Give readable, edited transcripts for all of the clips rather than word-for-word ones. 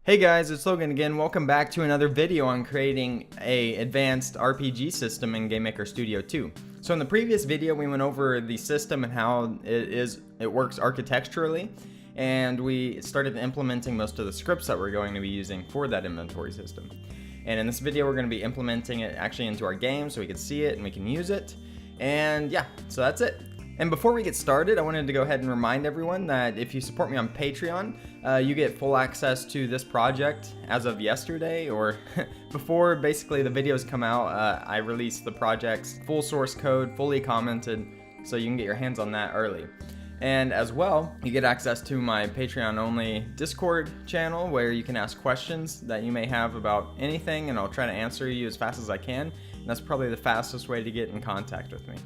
Hey guys, it's Logan again. Welcome back to another video on creating a advanced RPG system in GameMaker Studio 2. So in the previous video, we went over the system and how it works architecturally, and we started implementing most of the scripts that we're going to be using for that inventory system. And in this video, we're going to be implementing it actually into our game so we can see it and we can use it. And yeah, so that's it. And before we get started, I wanted to go ahead and remind everyone that if you support me on Patreon, you get full access to this project as of yesterday, or before basically the videos come out. I release the project's full source code, fully commented, so you can get your hands on that early. And as well, you get access to my Patreon only Discord channel where you can ask questions that you may have about anything, and I'll try to answer you as fast as I can. And that's probably the fastest way to get in contact with me.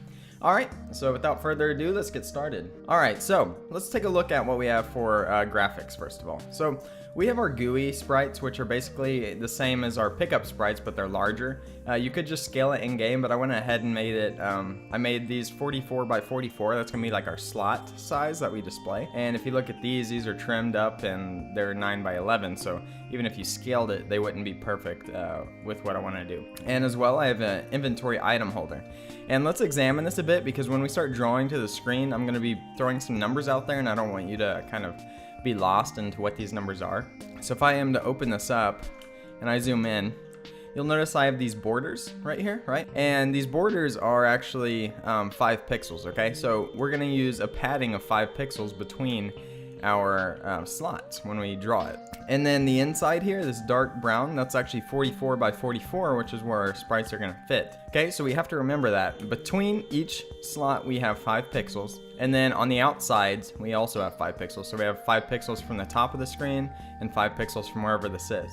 Alright, so without further ado, let's get started. Alright, so let's take a look at what we have for graphics first of all. So we have our GUI sprites, which are basically the same as our pickup sprites, but they're larger. You could just scale it in game, but I went ahead and made it, I made these 44 by 44. That's gonna be like our slot size that we display. And if you look at these are trimmed up and they're 9 by 11. So even if you scaled it, they wouldn't be perfect with what I want to do. And as well, I have an inventory item holder. And let's examine this a bit, because when we start drawing to the screen, I'm going to be throwing some numbers out there, and I don't want you to kind of be lost into what these numbers are. So if I am to open this up and I zoom in, you'll notice I have these borders right here, right? And these borders are actually 5 pixels, okay? So we're going to use a padding of 5 pixels between our slots when we draw it. And then the inside here, this dark brown, that's actually 44 by 44, which is where our sprites are going to fit. Okay, so we have to remember that between each slot we have 5 pixels, and then on the outsides we also have 5 pixels. So we have 5 pixels from the top of the screen and 5 pixels from wherever this is.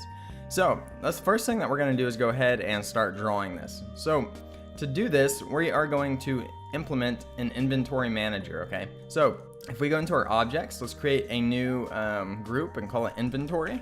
So that's the first thing that we're going to do, is go ahead and start drawing this. So to do this, we are going to implement an inventory manager, okay? So if we go into our objects, let's create a new group and call it inventory.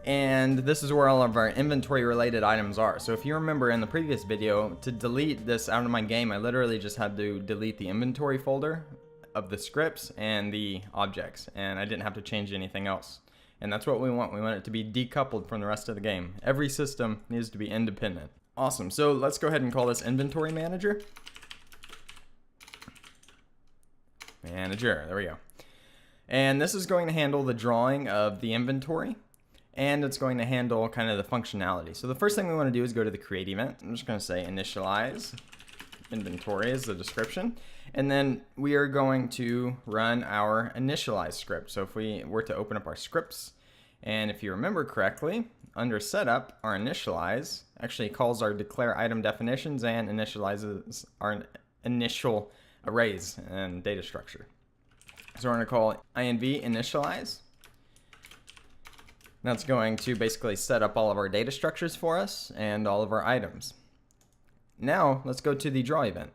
And this is where all of our inventory related items are. So if you remember in the previous video, to delete this out of my game, I literally just had to delete the inventory folder of the scripts and the objects, and I didn't have to change anything else. And that's what we want. We want it to be decoupled from the rest of the game. Every system needs to be independent. Awesome. So let's go ahead and call this inventory manager. There we go. And this is going to handle the drawing of the inventory, and it's going to handle kind of the functionality. So the first thing we want to do is go to the create event. I'm just going to say initialize inventory as the description, and then we are going to run our initialize script. So if we were to open up our scripts, and if you remember correctly, under setup, our initialize actually calls our declare item definitions and initializes our initial arrays and data structure. So we're going to call inv initialize. That's going to basically set up all of our data structures for us and all of our items. Now let's go to the draw event.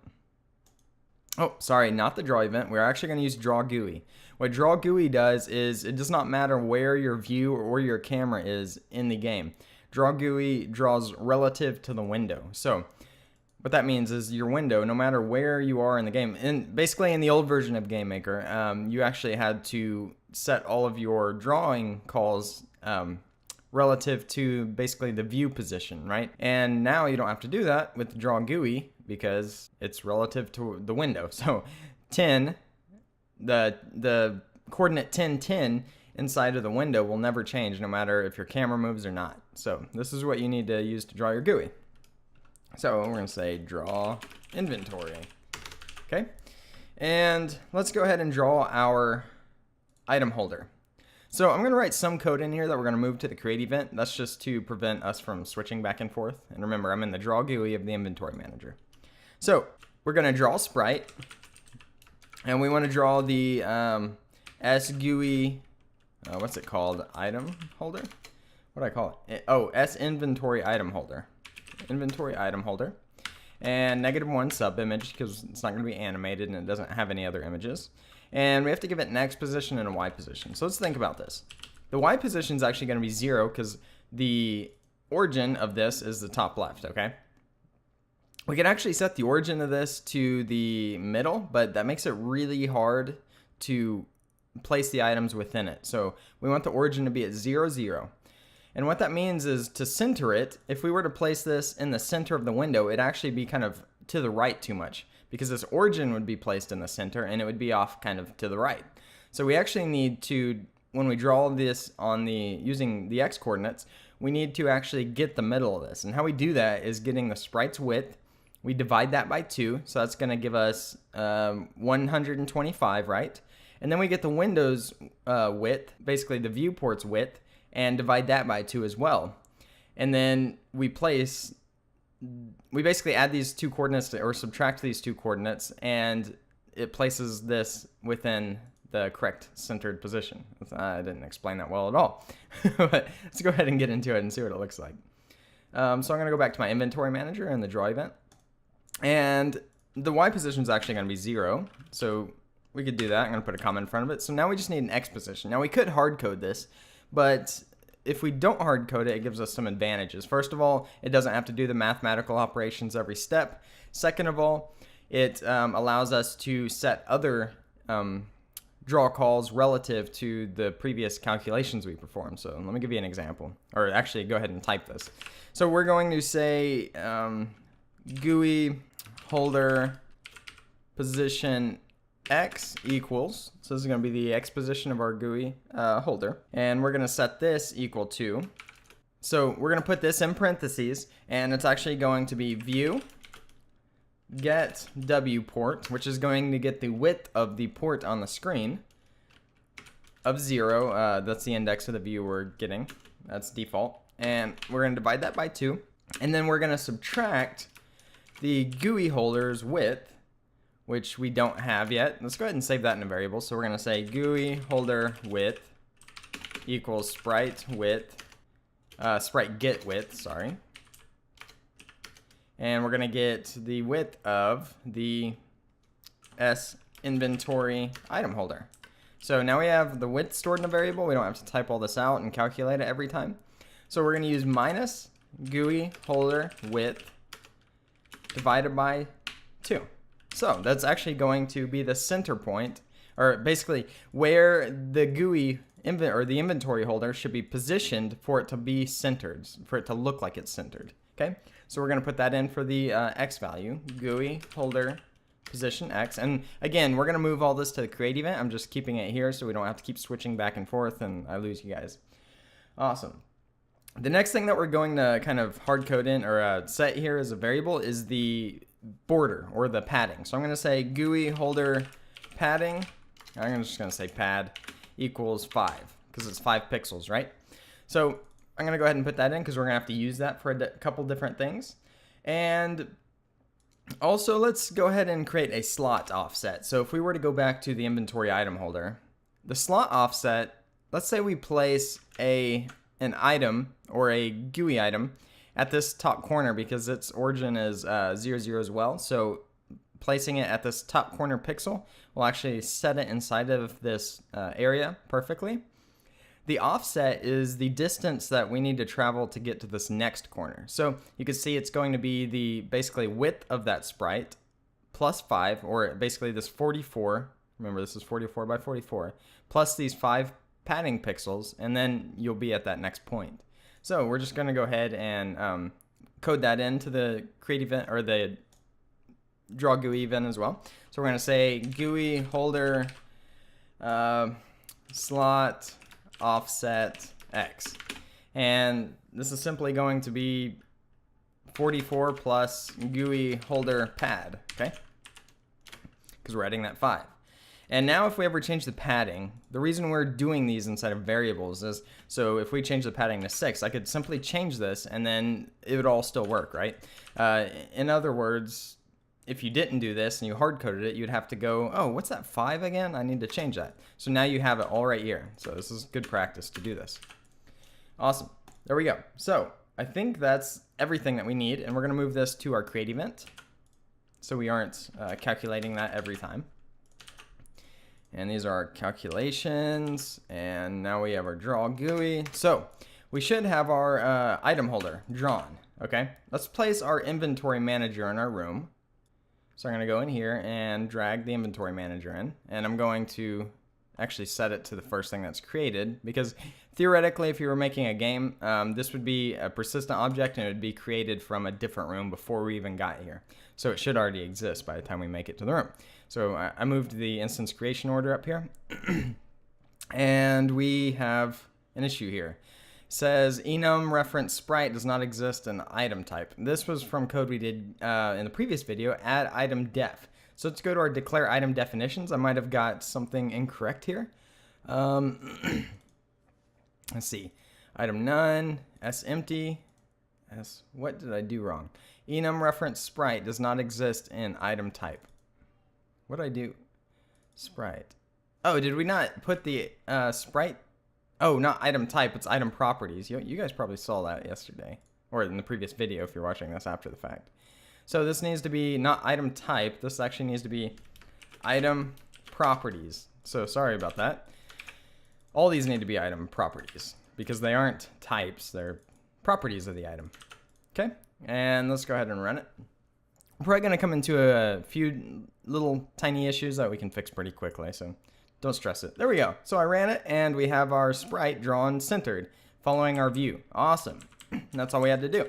Oh, sorry, not the draw event. We're actually going to use draw GUI. What draw GUI does is it does not matter where your view or your camera is in the game. Draw GUI draws relative to the window. So what that means is your window, no matter where you are in the game, and basically in the old version of GameMaker, you actually had to set all of your drawing calls relative to basically the view position, right? And now you don't have to do that with the draw GUI because it's relative to the window. So 10, the coordinate 10, 10 inside of the window will never change no matter if your camera moves or not. So this is what you need to use to draw your GUI. So we're going to say draw inventory. Okay. And let's go ahead and draw our item holder. So I'm going to write some code in here that we're going to move to the create event. That's just to prevent us from switching back and forth. And remember, I'm in the draw GUI of the inventory manager. So we're going to draw sprite. And we want to draw the SGUI, what's it called? Item holder? What do I call it? Oh, S inventory item holder. Inventory item holder, and -1 sub image because it's not going to be animated and it doesn't have any other images, and we have to give it an X position and a Y position. So let's think about this. The Y position is actually going to be 0 because the origin of this is the top left. Okay, we can actually set the origin of this to the middle, but that makes it really hard to place the items within it. So we want the origin to be at 0, 0. And what that means is to center it, if we were to place this in the center of the window, it'd actually be kind of to the right too much, because this origin would be placed in the center and it would be off kind of to the right. So we actually need to, when we draw this on using the x coordinates, we need to actually get the middle of this. And how we do that is getting the sprite's width. We divide that by 2, so that's going to give us 125, right? And then we get the window's width, basically the viewport's width, and divide that by 2 as well. And then we basically add these two coordinates or subtract these two coordinates, and it places this within the correct centered position. I didn't explain that well at all, but let's go ahead and get into it and see what it looks like. So I'm going to go back to my inventory manager and the draw event, and the Y position is actually going to be 0, so we could do that. I'm going to put a comma in front of it. So now we just need an X position. Now we could hard code this, but if we don't hard code it, it gives us some advantages. First of all, it doesn't have to do the mathematical operations every step. Second of all, it allows us to set other draw calls relative to the previous calculations we performed. So let me give you an example, or actually go ahead and type this. So we're going to say GUI holder position X equals, so this is going to be the X position of our GUI holder, and we're going to set this equal to, so we're going to put this in parentheses, and it's actually going to be view get W port, which is going to get the width of the port on the screen of 0. That's the index of the view we're getting. That's default. And we're going to divide that by 2. And then we're going to subtract the GUI holder's width, which we don't have yet. Let's go ahead and save that in a variable. So we're going to say GUI holder width equals sprite width, sprite get width, sorry. And we're going to get the width of the S inventory item holder. So now we have the width stored in a variable. We don't have to type all this out and calculate it every time. So we're going to use minus GUI holder width divided by 2. So that's actually going to be the center point, or basically where the GUI or the inventory holder should be positioned for it to be centered, for it to look like it's centered. Okay, so we're going to put that in for the X value, GUI holder position X. And again, we're going to move all this to the create event. I'm just keeping it here so we don't have to keep switching back and forth and I lose you guys. Awesome. The next thing that we're going to kind of hard code in or set here as a variable is the border or the padding. So I'm going to say GUI holder padding. I'm just going to say pad equals 5 because it's 5 pixels, right? So I'm going to go ahead and put that in because we're going to have to use that for a couple different things. And also, let's go ahead and create a slot offset. So if we were to go back to the inventory item holder, the slot offset, let's say we place an item or a GUI item at this top corner because its origin is 0, 0 as well. So placing it at this top corner pixel will actually set it inside of this area perfectly. The offset is the distance that we need to travel to get to this next corner. So you can see it's going to be the basically width of that sprite plus 5, or basically this 44. Remember, this is 44 by 44 plus these 5 padding pixels, and then you'll be at that next point. So we're just going to go ahead and code that into the create event or the draw GUI event as well. So we're going to say GUI holder slot offset X, and this is simply going to be 44 plus GUI holder pad, okay? Because we're adding that 5. And now if we ever change the padding, the reason we're doing these inside of variables is, so if we change the padding to 6, I could simply change this and then it would all still work, right? In other words, if you didn't do this and you hard-coded it, you'd have to go, oh, what's that 5 again? I need to change that. So now you have it all right here. So this is good practice to do this. Awesome. There we go. So I think that's everything that we need, and we're going to move this to our create event so we aren't calculating that every time. And these are our calculations, and now we have our draw GUI. So we should have our item holder drawn, okay? Let's place our inventory manager in our room. So I'm going to go in here and drag the inventory manager in, and I'm going to actually set it to the first thing that's created, because theoretically, if you were making a game, this would be a persistent object and it would be created from a different room before we even got here. So it should already exist by the time we make it to the room. So I moved the instance creation order up here. And we have an issue here. It says enum reference sprite does not exist in item type. This was from code we did in the previous video, add item def. So let's go to our declare item definitions. I might have got something incorrect here. Let's see. Item none, s empty, s, what did I do wrong? Enum reference sprite does not exist in item type. What did I do? Sprite. Oh, did we not put the sprite? Oh, not item type, it's item properties. You guys probably saw that yesterday, or in the previous video if you're watching this after the fact. So this needs to be not item type, this actually needs to be item properties. So sorry about that. All these need to be item properties because they aren't types, they're properties of the item. Okay, and let's go ahead and run it. We're probably gonna come into a few little tiny issues that we can fix pretty quickly, so don't stress it. There we go. So I ran it and we have our sprite drawn centered, following our view. Awesome. That's all we had to do.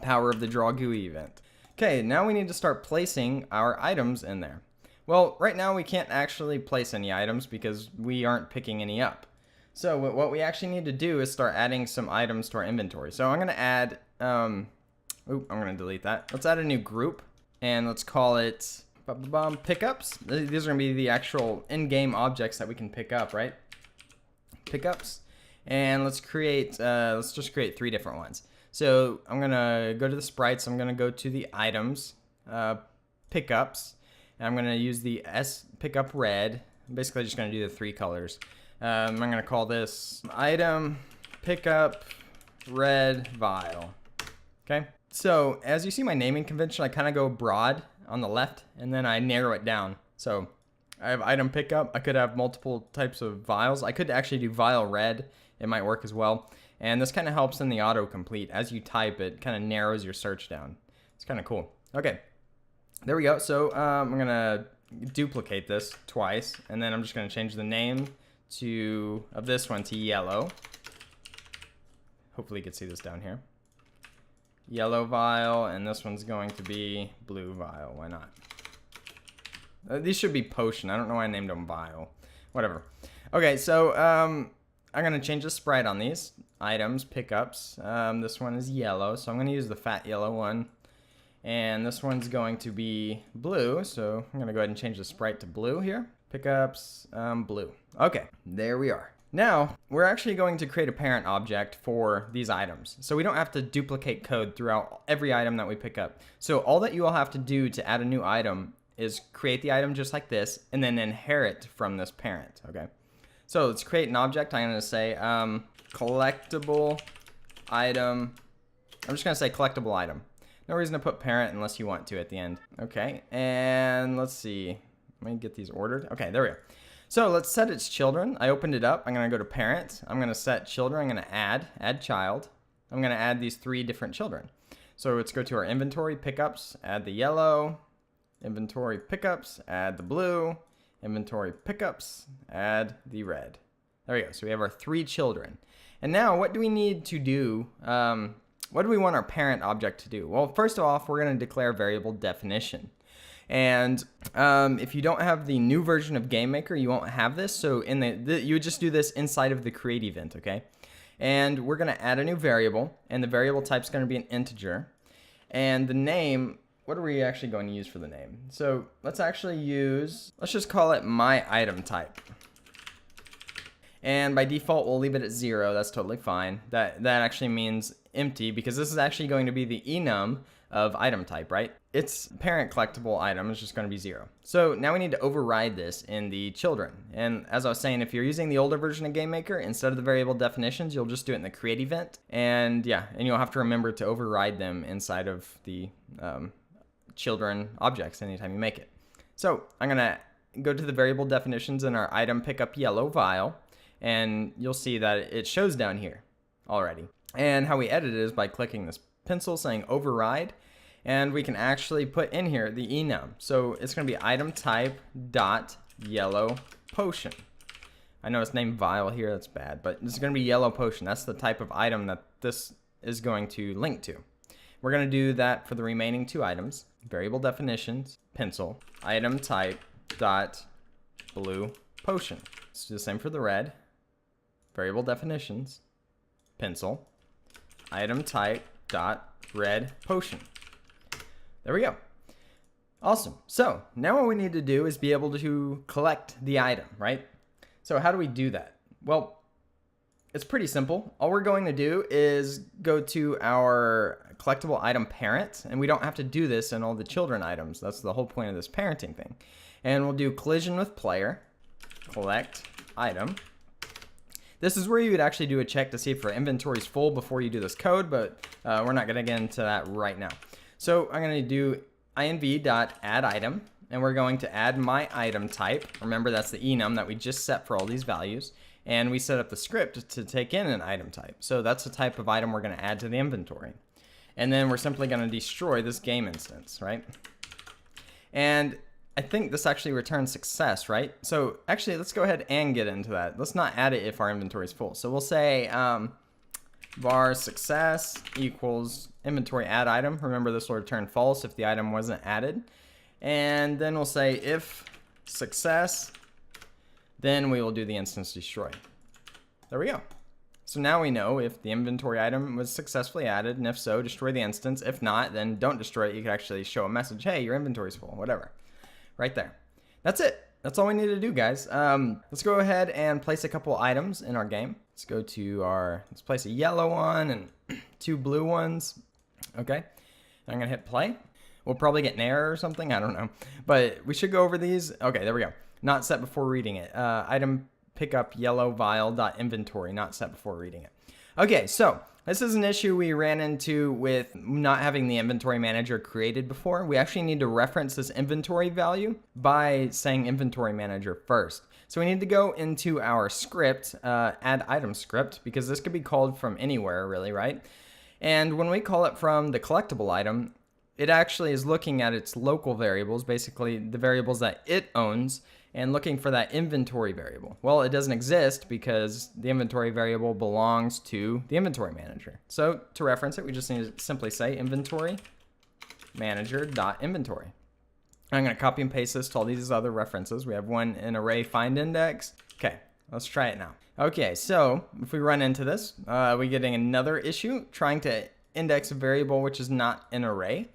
Power of the draw GUI event. Okay, now we need to start placing our items in there. Well, right now we can't actually place any items because we aren't picking any up. So what we actually need to do is start adding some items to our inventory. So I'm going to add, I'm going to delete that. Let's add a new group and let's call it pickups. These are going to be the actual in-game objects that we can pick up, right? Pickups. And let's create, let's just create 3 different ones. So I'm going to go to the sprites. I'm going to go to the items, pickups, and I'm going to use the S pickup red. I'm basically just going to do the 3 colors. I'm going to call this item pickup red vial. Okay. So as you see my naming convention, I kind of go broad on the left and then I narrow it down. So I have item pickup. I could have multiple types of vials. I could actually do vial red. It might work as well. And this kind of helps in the autocomplete. As you type, it kind of narrows your search down. It's kind of cool. Okay, there we go. So I'm going to duplicate this twice. And then I'm just going to change the name of this one to yellow. Hopefully you can see this down here. Yellow vial, and this one's going to be blue vial. Why not? These should be potion. I don't know why I named them vial. Whatever. Okay, so I'm going to change the sprite on these items, pickups. This one is yellow, so I'm going to use the fat yellow one. And this one's going to be blue, so I'm going to go ahead and change the sprite to blue here. Pickups, blue. Okay, there we are. Now, we're actually going to create a parent object for these items. So we don't have to duplicate code throughout every item that we pick up. So all that you will have to do to add a new item is create the item just like this, and then inherit from this parent, okay? So let's create an object. I'm going to say collectible item. I'm just going to say collectible item. No reason to put parent unless you want to at the end. Okay, and let's see. Let me get these ordered. Okay, there we go. So let's set its children. I opened it up. I'm going to go to parent. I'm going to set children. I'm going to add child. I'm going to add these 3 different children. So let's go to our inventory pickups, add the yellow, inventory pickups, add the blue, inventory pickups, add the red. There we go. So we have our 3 children. And now what do we need to do? What do we want our parent object to do? Well, first off, we're going to declare variable definition. And if you don't have the new version of GameMaker, you won't have this. So you would just do this inside of the create event, okay? And we're going to add a new variable, and the variable type is going to be an integer. And the name, what are we actually going to use for the name? So let's just call it my item type. And by default, we'll leave it at 0. That's totally fine. That actually means empty because this is actually going to be the enum of item type, right? Its parent collectible item is just going to be 0. So now we need to override this in the children. And as I was saying, if you're using the older version of GameMaker, instead of the variable definitions, you'll just do it in the create event. And yeah, and you'll have to remember to override them inside of the children objects anytime you make it. So I'm going to go to the variable definitions in our item pickup yellow vial, and you'll see that it shows down here already. And how we edit it is by clicking this pencil saying override, and we can actually put in here the enum. So it's going to be item type dot yellow potion. I know it's named vial here, that's bad, but this is going to be yellow potion. That's the type of item that this is going to link to. We're going to do that for the remaining 2 items. Variable definitions, pencil, item type dot blue potion. Let's do the same for the red. Variable definitions, pencil, item type dot red potion. There we go. Awesome. So now what we need to do is be able to collect the item, right? So how do we do that? Well, it's pretty simple. All we're going to do is go to our collectible item parent, and we don't have to do this in all the children items. That's the whole point of this parenting thing. And we'll do collision with player, collect item. This is where you would actually do a check to see if your inventory is full before you do this code, but we're not going to get into that right now. So I'm going to do inv.addItem, and we're going to add my item type. Remember, that's the enum that we just set for all these values, and we set up the script to take in an item type. So that's the type of item we're going to add to the inventory. And then we're simply going to destroy this game instance, right? And I think this actually returns success, right? So actually, let's go ahead and get into that. Let's not add it if our inventory is full. So we'll say var success equals inventory add item. Remember, this will return false if the item wasn't added. And then we'll say if success, then we will do the instance destroy. There we go. So now we know if the inventory item was successfully added, and if so, destroy the instance. If not, then don't destroy it. You can actually show a message, hey, your inventory's full, whatever. Right there. That's it. That's all we need to do, guys. Let's go ahead and place a couple items in our game. Let's go to let's place a yellow one and 2 blue ones. Okay. I'm going to hit play. We'll probably get an error or something. I don't know. But we should go over these. Okay, there we go. Not set before reading it. Item pickup yellow vial dot inventory, not set before reading it. Okay, so this is an issue we ran into with not having the inventory manager created before. We actually need to reference this inventory value by saying inventory manager first. So we need to go into our script, add item script, because this could be called from anywhere, really, right? And when we call it from the collectible item, it actually is looking at its local variables, basically the variables that it owns, and looking for that inventory variable. Well, it doesn't exist because the inventory variable belongs to the inventory manager. So to reference it, we just need to simply say inventory manager.inventory. I'm going to copy and paste this to all these other references. We have one in array find index. Okay, let's try it now. Okay, so if we run into this, we're getting another issue trying to index a variable which is not an array.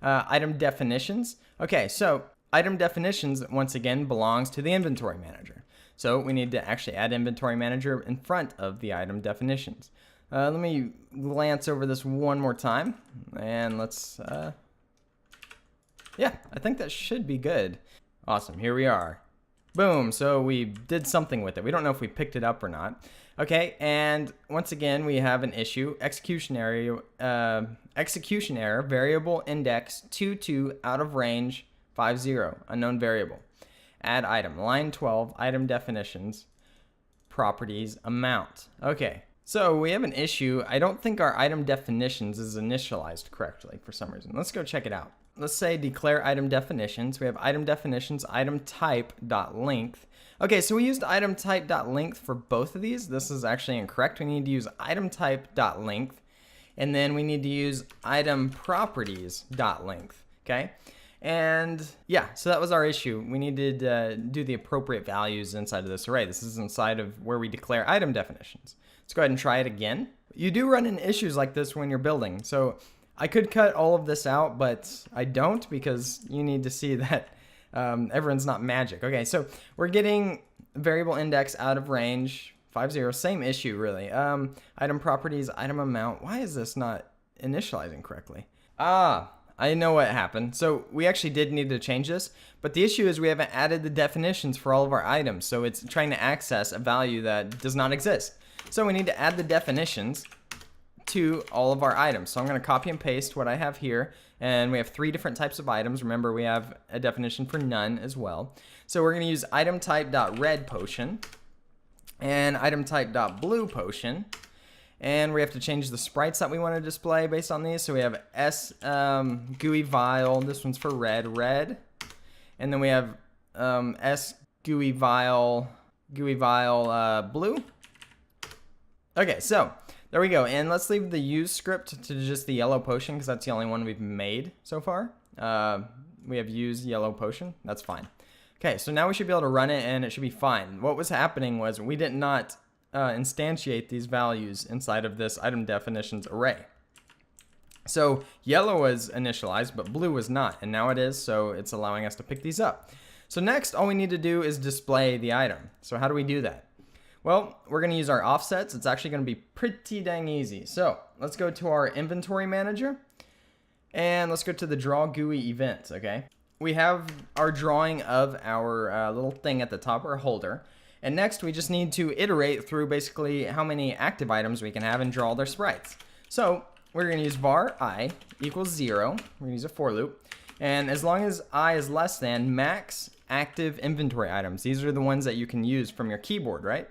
Item definitions. Okay, so item definitions, once again, belongs to the inventory manager. So we need to actually add inventory manager in front of the item definitions. Let me glance over this one more time, and let's, yeah, I think that should be good. Awesome, here we are. Boom, so we did something with it. We don't know if we picked it up or not. Okay, and once again, we have an issue. Execution error, variable index 22 out of range 50, unknown variable. Add item, line 12, item definitions, properties, amount. Okay, so we have an issue. I don't think our item definitions is initialized correctly for some reason. Let's go check it out. Let's say declare item definitions. We have item definitions, item type dot length. Okay, so we used item type dot length for both of these. This is actually incorrect. We need to use item type dot length, and then we need to use item properties dot length. Okay. And yeah, so that was our issue. We needed to do the appropriate values inside of this array. This is inside of where we declare item definitions. Let's go ahead and try it again. You do run into issues like this when you're building. So I could cut all of this out, but I don't because you need to see that everyone's not magic. Okay, so we're getting variable index out of range 50, same issue really. Item properties, item amount. Why is this not initializing correctly? I know what happened. So we actually did need to change this, but the issue is we haven't added the definitions for all of our items. So it's trying to access a value that does not exist. So we need to add the definitions to all of our items. So I'm going to copy and paste what I have here. And we have 3 different types of items. Remember, we have a definition for none as well. So we're going to use item type.red potion and item type.blue potion. And we have to change the sprites that we want to display based on these. So we have S GUI vial. This one's for red. And then we have S GUI vial GUI vial blue. Okay, so there we go. And let's leave the use script to just the yellow potion because that's the only one we've made so far. We have used yellow potion. That's fine. Okay, so now we should be able to run it and it should be fine. What was happening was we did not instantiate these values inside of this item definitions array. So yellow was initialized, but blue was not, and now it is, so it's allowing us to pick these up. So next, all we need to do is display the item. So how do we do that? Well, we're going to use our offsets. It's actually going to be pretty dang easy. So let's go to our inventory manager, and let's go to the draw GUI event, okay? We have our drawing of our little thing at the top, our holder. And next, we just need to iterate through basically how many active items we can have and draw their sprites. So we're going to use var I equals 0. We're going to use a for loop. And as long as I is less than max active inventory items, these are the ones that you can use from your keyboard, right?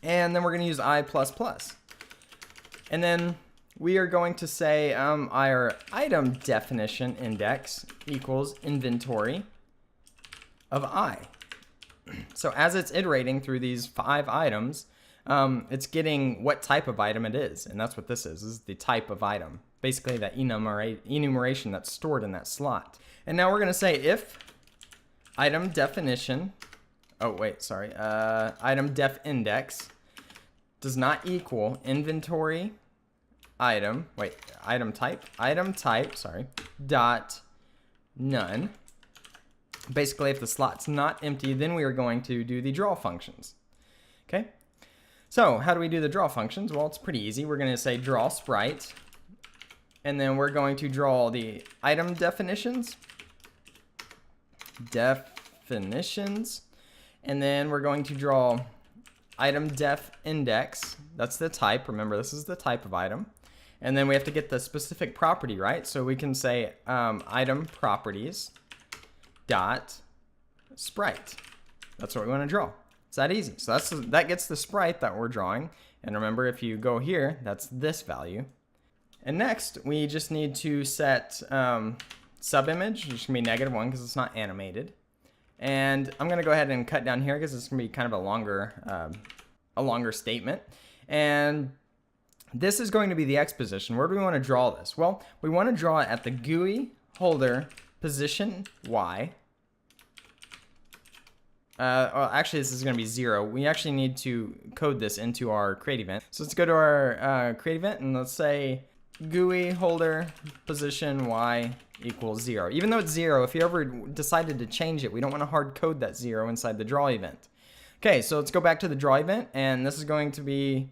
And then we're going to use I++. And then we are going to say our item definition index equals inventory of I. So as it's iterating through these 5 items, it's getting what type of item it is. And that's what this is. This is the type of item. Basically that enumeration that's stored in that slot. And now we're going to say if item definition, item def index does not equal inventory item type, dot none. Basically, if the slot's not empty, then we are going to do the draw functions. Okay? So, how do we do the draw functions? Well, it's pretty easy. We're going to say draw sprite, and then we're going to draw the item definitions, and then we're going to draw item def index. That's the type. Remember, this is the type of item. And then we have to get the specific property, right? So we can say item properties dot sprite. That's what we want to draw. It's that easy. So that gets the sprite that we're drawing. And remember, if you go here, that's this value. And next, we just need to set subimage, which can be -1 because it's not animated. And I'm going to go ahead and cut down here because it's going to be kind of a longer statement. And this is going to be the X position. Where do we want to draw this? Well, we want to draw it at the GUI holder position Y. Well, actually, this is going to be 0. We actually need to code this into our create event. So let's go to our create event and let's say GUI holder position Y equals 0. Even though it's 0, if you ever decided to change it, we don't want to hard code that 0 inside the draw event. Okay, so let's go back to the draw event, and this is going to be,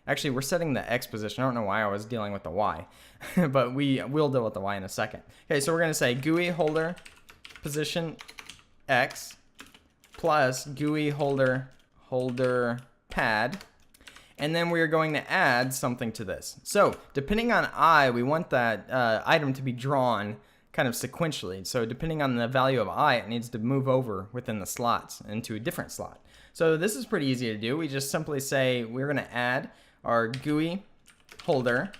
actually, we're setting the X position. I don't know why I was dealing with the Y, but we will deal with the Y in a second. Okay, so we're going to say GUI holder position X plus GUI holder pad, and then we're going to add something to this. So depending on I, we want that item to be drawn kind of sequentially. So depending on the value of I, it needs to move over within the slots into a different slot. So this is pretty easy to do. We just simply say we're going to add our GUI holder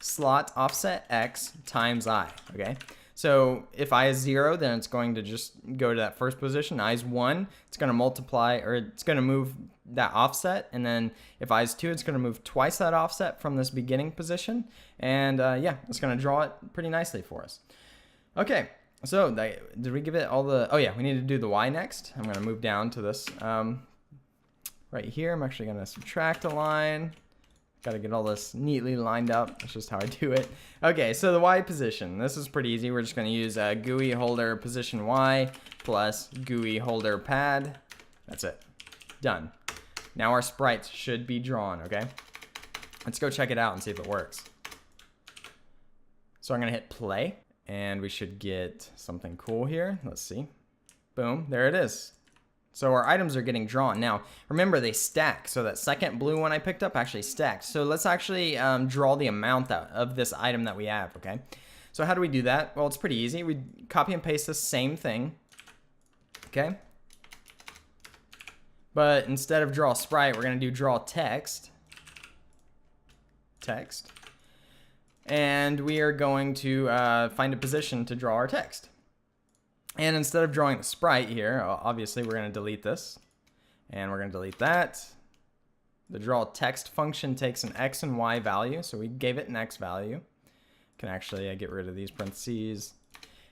slot offset X times I, okay? So if I is 0, then it's going to just go to that first position. I is 1, it's going to multiply, or it's going to move that offset. And then if I is 2, it's going to move twice that offset from this beginning position. And yeah, it's going to draw it pretty nicely for us. Okay, so did we give it all the, oh yeah, we need to do the Y next. I'm going to move down to this right here. I'm actually going to subtract a line. Got to get all this neatly lined up. That's just how I do it. Okay, so the Y position. This is pretty easy. We're just going to use GUI holder position Y plus GUI holder pad. That's it. Done. Now our sprites should be drawn, okay? Let's go check it out and see if it works. So I'm going to hit play, and we should get something cool here. Let's see. Boom. There it is. So our items are getting drawn. Now, remember, they stack. So that second blue one I picked up actually stacked. So let's actually draw the amount of this item that we have, okay? So how do we do that? Well, it's pretty easy. We copy and paste the same thing, okay? But instead of draw sprite, we're going to do draw text. And we are going to find a position to draw our text. And instead of drawing the sprite here, obviously we're going to delete this. and we're going to delete that. The draw text function takes an x and y value, so we gave it an x value. Can actually get rid of these parentheses.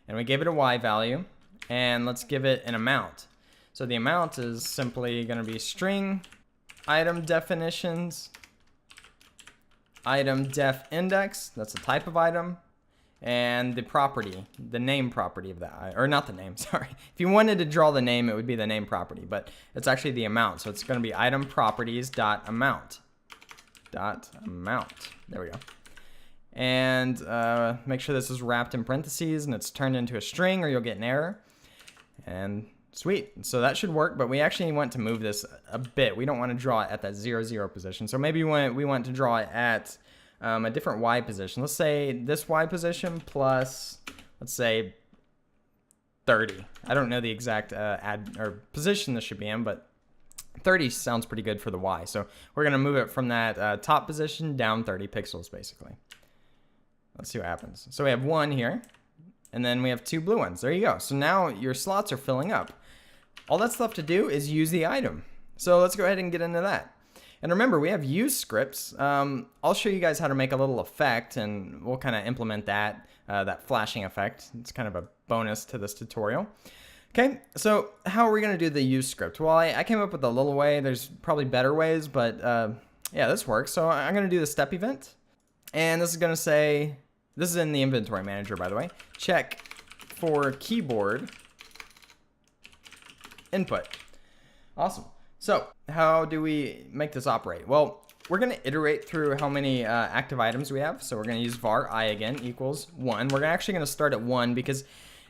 And we gave it a y value, and let's give it an amount. So the amount is simply going to be string item definitions, item def index, that's a type of item, and the property, the name property of that, or not the name, sorry. If you wanted to draw the name, it would be the name property, but it's actually the amount. So it's going to be item properties dot amount. There we go. And make sure this is wrapped in parentheses and it's turned into a string or you'll get an error. And sweet. So that should work, but we actually want to move this a bit. We don't want to draw it at that 0, 0 position. So maybe we want to draw it at a different y position. Let's say this y position plus, let's say 30. I don't know the exact position this should be in, but 30 sounds pretty good for the y. So we're going to move it from that top position down 30 pixels, basically. Let's see what happens. So we have 1 here, and then we have 2 blue ones. There you go. So now your slots are filling up. All that's left to do is use the item. So let's go ahead and get into that. And remember, we have use scripts. I'll show you guys how to make a little effect, and we'll kind of implement that flashing effect. It's kind of a bonus to this tutorial. Okay, so how are we going to do the use script? Well, I came up with a little way. There's probably better ways, but yeah, this works. So I'm going to do the step event, and this is going to say, this is in the inventory manager, by the way, check for keyboard input. Awesome. So how do we make this operate? Well, we're going to iterate through how many active items we have. So we're going to use var I again equals 1. We're actually going to start at 1 because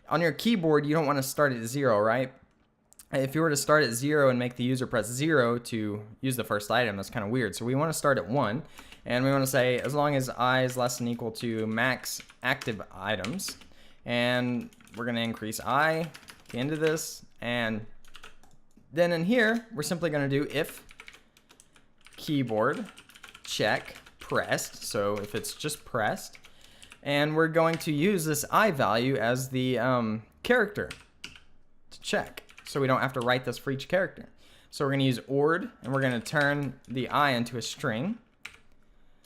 on your keyboard, you don't want to start at 0, right? If you were to start at 0 and make the user press 0 to use the first item, that's kind of weird. So we want to start at 1. And we want to say as long as I is less than equal to max active items. And we're going to increase I at the end of this. And then in here, we're simply going to do if keyboard check pressed. So if it's just pressed. And we're going to use this I value as the character to check. So we don't have to write this for each character. So we're going to use ord, and we're going to turn the I into a string.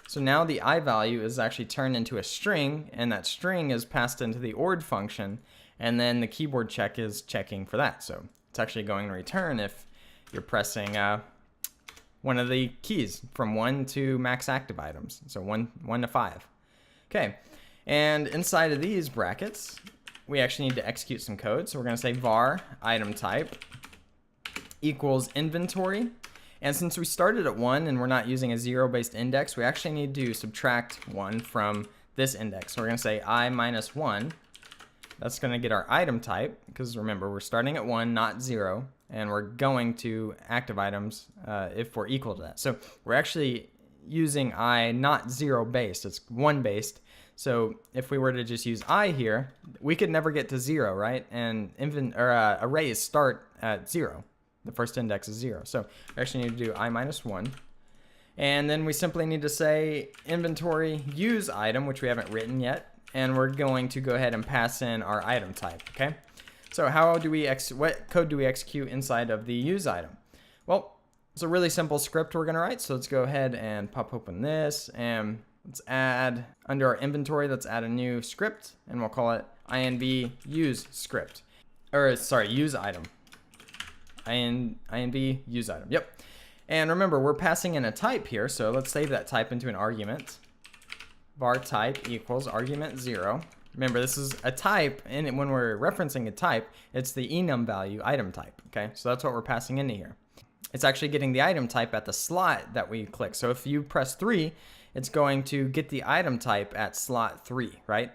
So now the I value is actually turned into a string, and that string is passed into the ord function, and then the keyboard check is checking for that. So it's actually going to return if you're pressing one of the keys from 1 to max active items. So 1 to 5. Okay, and inside of these brackets, we actually need to execute some code. So we're going to say var item type equals inventory. And since we started at 1 and we're not using a 0-based index, we actually need to subtract 1 from this index. So we're going to say I minus 1. That's going to get our item type, because remember, we're starting at 1, not 0, and we're going to active items if we're equal to that. So we're actually using I not 0-based, it's 1-based. So if we were to just use I here, we could never get to 0, right? And arrays start at 0. The first index is 0. So we actually need to do I minus 1. And then we simply need to say inventory use item, which we haven't written yet. And we're going to go ahead and pass in our item type, okay? So how do we what code do we execute inside of the use item? Well, it's a really simple script we're going to write. So let's go ahead and pop open this, and let's add, under our inventory, let's add a new script, and we'll call it inv use script. Or sorry, use item. inv use item. Yep. And remember, we're passing in a type here, so let's save that type into an argument. Var type equals argument 0. Remember, this is a type, and when we're referencing a type, it's the enum value item type. Okay, so that's what we're passing into here. It's actually getting the item type at the slot that we click. So if you press 3, it's going to get the item type at slot 3, right?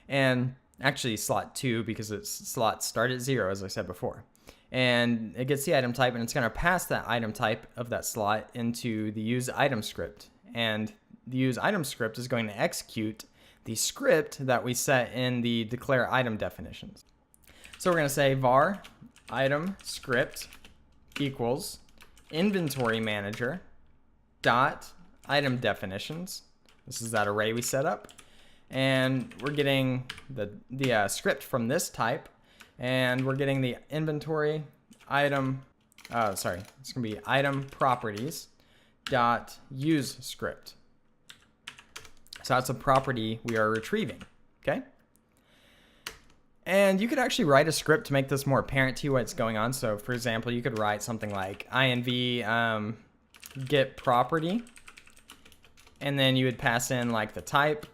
And actually slot 2, because its slots start at 0, as I said before. And it gets the item type, and it's going to pass that item type of that slot into the use item script. And the use item script is going to execute the script that we set in the declare item definitions. So we're going to say var item script equals inventory manager dot item definitions. This is that array we set up. And we're getting the script from this type. And we're getting the inventory item sorry, it's going to be item properties dot use script. So that's a property we are retrieving. Okay. And you could actually write a script to make this more apparent to you what's going on. So for example, you could write something like inv get property, and then you would pass in like the type.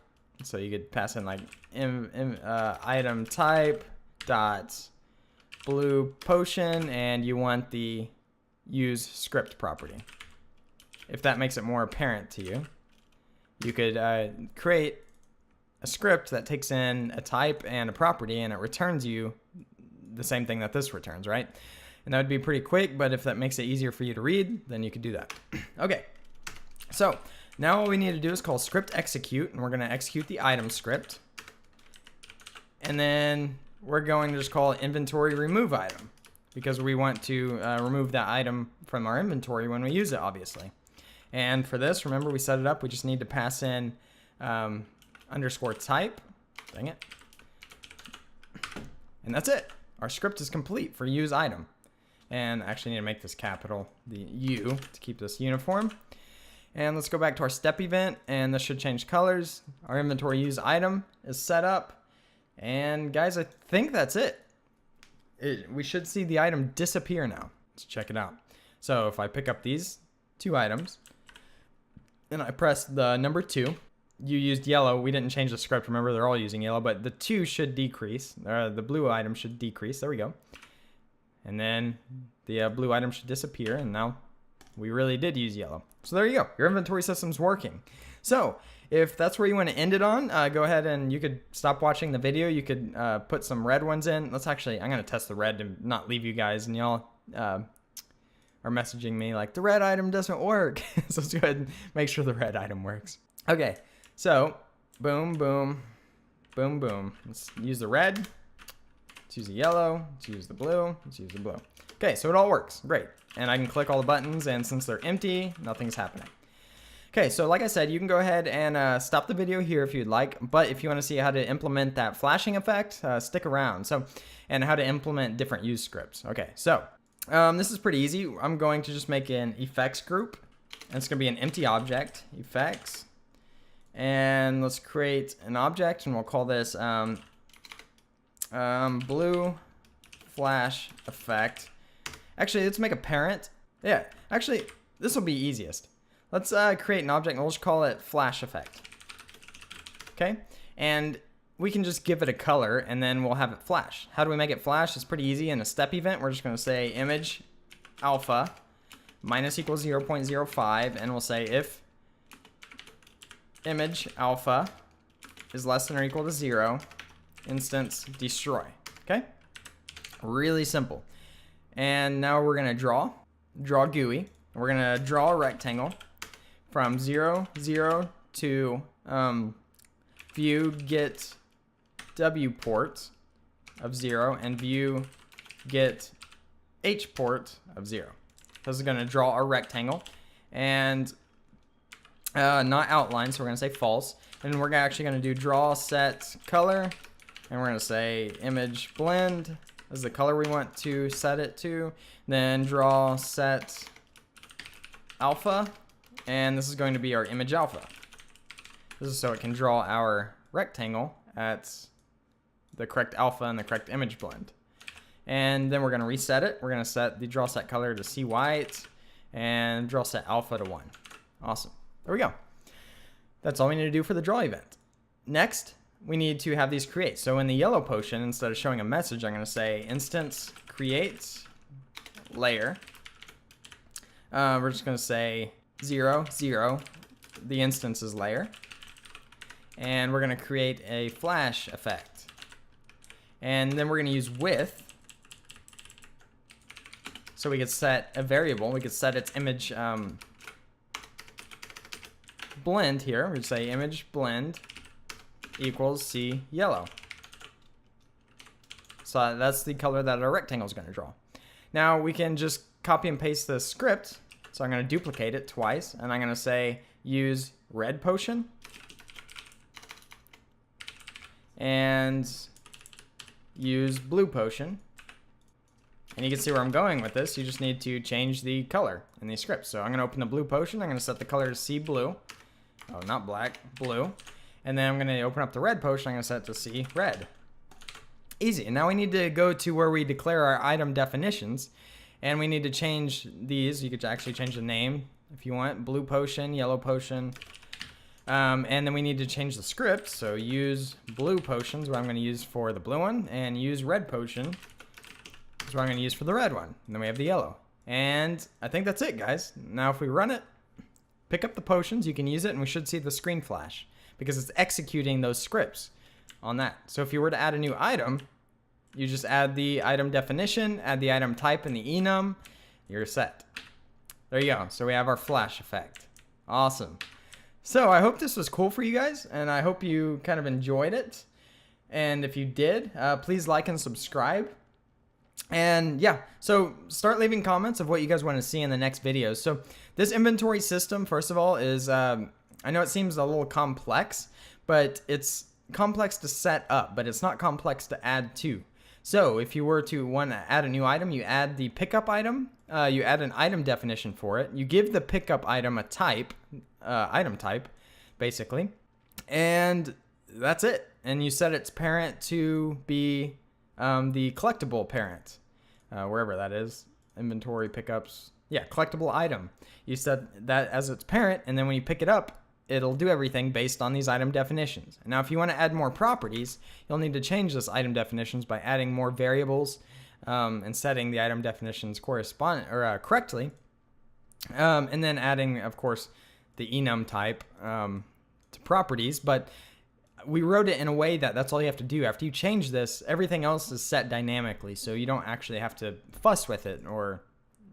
So you could pass in like item type dot blue potion, and you want the use script property. If that makes it more apparent to you, you could create a script that takes in a type and a property, and it returns you the same thing that this returns, right? And that would be pretty quick, but if that makes it easier for you to read, then you could do that. Okay, so now all we need to do is call script execute, and we're going to execute the item script. And then we're going to just call it inventory remove item, because we want to remove that item from our inventory when we use it, obviously. And for this, remember we set it up, we just need to pass in underscore type, dang it. And that's it. Our script is complete for use item. And I actually need to make this capital, the U, to keep this uniform. And let's go back to our step event, and this should change colors. Our inventory use item is set up. And guys, I think that's it. We should see the item disappear now. Let's check it out. So if I pick up these two items, and I press the number 2, you used yellow. We didn't change the script. Remember, they're all using yellow, but the 2 should decrease. The blue item should decrease. There we go. And then the blue item should disappear, and now we really did use yellow. So there you go. Your inventory system's working. So if that's where you want to end it on, go ahead and you could stop watching the video. You could put some red ones in. I'm going to test the red to not leave you guys, and y'all are messaging me like, the red item doesn't work. So let's go ahead and make sure the red item works. Okay, so boom, boom, boom, boom. Let's use the red. Let's use the yellow. Let's use the blue. Let's use the blue. Okay, so it all works. Great. And I can click all the buttons, and since they're empty, nothing's happening. Okay, so like I said, you can go ahead and stop the video here if you'd like, but if you want to see how to implement that flashing effect, stick around. So, and how to implement different use scripts. Okay, so this is pretty easy. I'm going to just make an effects group, and it's going to be an empty object, effects, and let's create an object, and we'll call this blue flash effect. Actually, let's make a parent. Yeah, actually, this will be easiest. Let's create an object, and we'll just call it flash effect. Okay, and we can just give it a color, and then we'll have it flash. How do we make it flash? It's pretty easy. In a step event, we're just going to say image alpha minus equals 0.05, and we'll say if image alpha is less than or equal to 0, instance destroy. Okay, really simple. And now we're going to draw GUI. We're going to draw a rectangle from 0, 0 to view get W port of 0 and view get H port of 0. This is going to draw our rectangle and not outline, so we're going to say false. And we're actually going to do draw set color, and we're going to say image blend is the color we want to set it to. Then draw set alpha, and this is going to be our image alpha. This is so it can draw our rectangle at the correct alpha and the correct image blend. And then we're going to reset it. We're going to set the draw set color to see white and draw set alpha to 1. Awesome. There we go. That's all we need to do for the draw event. Next, we need to have these create. So in the yellow potion, instead of showing a message, I'm going to say instance create layer. We're just going to say 0, 0. The instance is layer. And we're going to create a flash effect. And then we're going to use width. So we could set a variable. We could set its image blend here. We'd say image blend equals C yellow. So that's the color that our rectangle is going to draw. Now we can just copy and paste this script. So I'm going to duplicate it twice, and I'm going to say use red potion and use blue potion And you can see where I'm going with this. You just need to change the color in these scripts. So I'm going to open the blue potion. I'm going to set the color to sea blue. Oh, not black, blue. And then I'm going to open up the red potion. I'm going to set it to sea red. Easy. And now we need to go to where we declare our item definitions. And we need to change these. You could actually change the name if you want. Blue potion, yellow potion. And then we need to change the script. So use blue potions, what I'm going to use for the blue one. And use red potion. That's what I'm going to use for the red one. And then we have the yellow. And I think that's it, guys. Now if we run it, pick up the potions, you can use it, and we should see the screen flash because it's executing those scripts on that. So if you were to add a new item, you just add the item definition, add the item type and the enum, you're set. There you go. So we have our flash effect. Awesome. So I hope this was cool for you guys, and I hope you kind of enjoyed it. And if you did, please like and subscribe. And yeah, so start leaving comments of what you guys want to see in the next videos. So this inventory system, first of all, is, I know it seems a little complex, but it's complex to set up, but it's not complex to add to. So if you were to want to add a new item, you add the pickup item, you add an item definition for it, you give the pickup item a type, item type, basically, and that's it. And you set its parent to be the collectible parent, wherever that is, inventory pickups, yeah, collectible item. You set that as its parent, and then when you pick it up, it'll do everything based on these item definitions. Now, if you want to add more properties, you'll need to change this item definitions by adding more variables and setting the item definitions correctly, and then adding, of course, the enum type to properties, but we wrote it in a way that that's all you have to do. After you change this, everything else is set dynamically, so you don't actually have to fuss with it or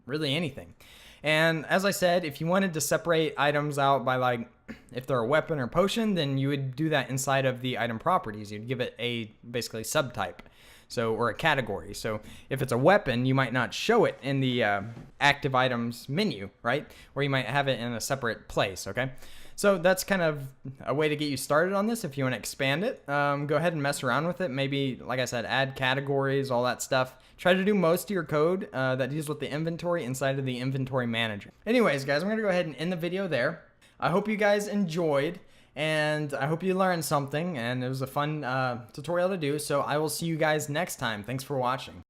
really anything. And as I said, if you wanted to separate items out by, like, if they're a weapon or potion, then you would do that inside of the item properties. You'd give it a basically subtype, so, or a category. So if it's a weapon, you might not show it in the active items menu, right? Or you might have it in a separate place, okay? So that's kind of a way to get you started on this. If you want to expand it, go ahead and mess around with it. Maybe, like I said, add categories, all that stuff. Try to do most of your code that deals with the inventory inside of the inventory manager. Anyways, guys, I'm going to go ahead and end the video there. I hope you guys enjoyed, and I hope you learned something, and it was a fun tutorial to do. So I will see you guys next time. Thanks for watching.